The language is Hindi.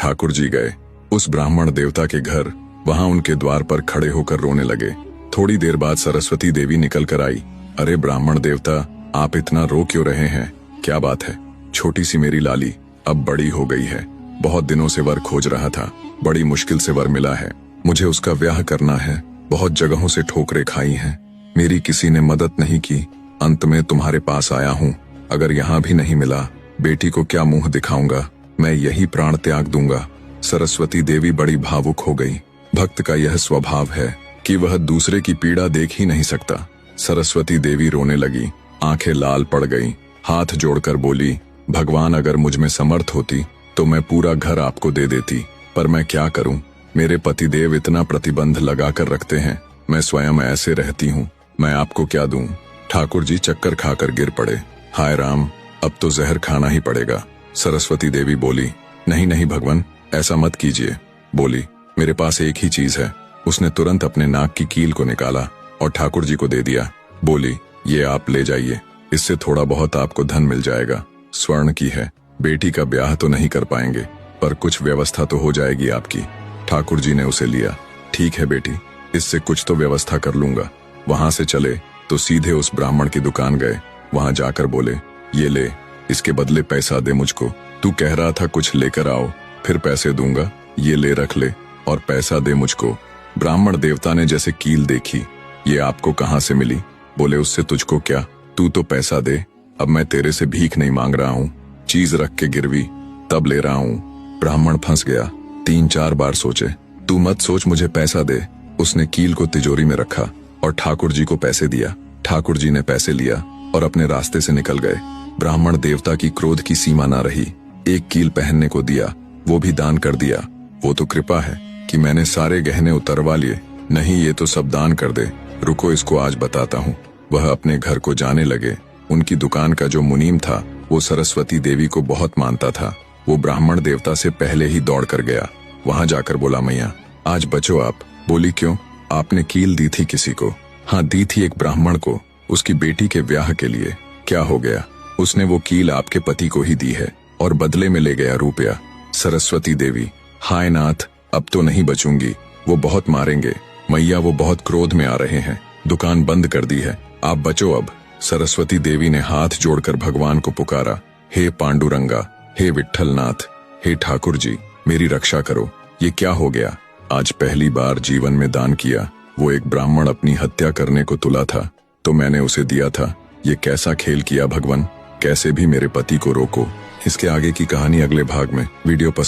ठाकुर जी गए उस ब्राह्मण देवता के घर। वहां उनके द्वार पर खड़े होकर रोने लगे। थोड़ी देर बाद सरस्वती देवी निकल कर आई। अरे ब्राह्मण देवता, आप इतना रो क्यों रहे हैं? क्या बात है? छोटी सी मेरी लाली अब बड़ी हो गई है। बहुत दिनों से वर खोज रहा था, बड़ी मुश्किल से वर मिला है। मुझे उसका ब्याह करना है। बहुत जगहों से ठोकरें खाई हैं, मेरी किसी ने मदद नहीं की। अंत में तुम्हारे पास आया हूँ। अगर यहाँ भी नहीं मिला, बेटी को क्या मुंह दिखाऊंगा? मैं यही प्राण त्याग दूंगा। सरस्वती देवी बड़ी भावुक हो गई। भक्त का यह स्वभाव है कि वह दूसरे की पीड़ा देख ही नहीं सकता। सरस्वती देवी रोने लगी, आंखें लाल पड़ गईं, हाथ जोड़कर बोली, भगवान अगर मुझ में समर्थ होती तो मैं पूरा घर आपको दे देती, पर मैं क्या करूं? मेरे पतिदेव इतना प्रतिबंध लगा कर रखते हैं, मैं स्वयं ऐसे रहती हूँ, मैं आपको क्या दूं? ठाकुर जी चक्कर खाकर गिर पड़े। हाय राम, अब तो जहर खाना ही पड़ेगा। सरस्वती देवी बोली, नहीं नहीं भगवान, ऐसा मत कीजिए। बोली, मेरे पास एक ही चीज है। उसने तुरंत अपने नाक की कील को निकाला और ठाकुर जी को दे दिया। बोली, ये आप ले जाइए, इससे थोड़ा बहुत आपको धन मिल जाएगा। स्वर्ण की है। बेटी का ब्याह तो नहीं कर पाएंगे, पर कुछ व्यवस्था तो हो जाएगी आपकी। ठाकुर जी ने उसे लिया। ठीक है बेटी, इससे कुछ तो व्यवस्था कर लूंगा। वहां से चले तो सीधे उस ब्राह्मण की दुकान गए। वहां जाकर बोले, ये ले, इसके बदले पैसा दे मुझको। तू कह रहा था कुछ लेकर आओ, फिर पैसे दूंगा। ये ले, रख ले और पैसा दे मुझको। ब्राह्मण देवता ने जैसे कील देखी, ये आपको कहाँ से मिली? बोले, उससे तुझको क्या, तू तो पैसा दे। अब मैं तेरे से भीख नहीं मांग रहा हूँ, चीज रख के गिरवी तब ले रहा हूँ। ब्राह्मण फंस गया। 3-4 बार सोचे, तू मत सोच, मुझे पैसा दे। उसने कील को तिजोरी में रखा और ठाकुर जी को पैसे दिया। ठाकुर जी ने पैसे लिया और अपने रास्ते से निकल गए। ब्राह्मण देवता की क्रोध की सीमा ना रही। एक कील पहनने को दिया, वो भी दान कर दिया। वो तो कृपा है कि मैंने सारे गहने उतरवा लिए, नहीं ये तो सब दान कर दे। रुको, इसको आज बताता हूँ। वह अपने घर को जाने लगे। उनकी दुकान का जो मुनीम था वो सरस्वती देवी को बहुत मानता था। वो ब्राह्मण देवता से पहले ही दौड़ कर गया। वहां जाकर बोला, मैया आज बचो आप। बोली, क्यों? आपने कील दी थी किसी को? हाँ दी थी, एक ब्राह्मण को, उसकी बेटी के ब्याह के लिए। क्या हो गया? उसने वो कील आपके पति को ही दी है और बदले में ले गया रुपया। सरस्वती देवी, हाय नाथ, अब तो नहीं बचूंगी, वो बहुत मारेंगे। मैया वो बहुत क्रोध में आ रहे हैं, दुकान बंद कर दी है, आप बचो अब। सरस्वती देवी ने हाथ जोड़कर भगवान को पुकारा, हे पांडुरंगा, हे विट्ठलनाथ, हे ठाकुर जी, मेरी रक्षा करो। ये क्या हो गया? आज पहली बार जीवन में दान किया। वो एक ब्राह्मण अपनी हत्या करने को तुला था तो मैंने उसे दिया था। ये कैसा खेल किया भगवान? कैसे भी मेरे पति को रोको। इसके आगे की कहानी अगले भाग में। वीडियो पसंद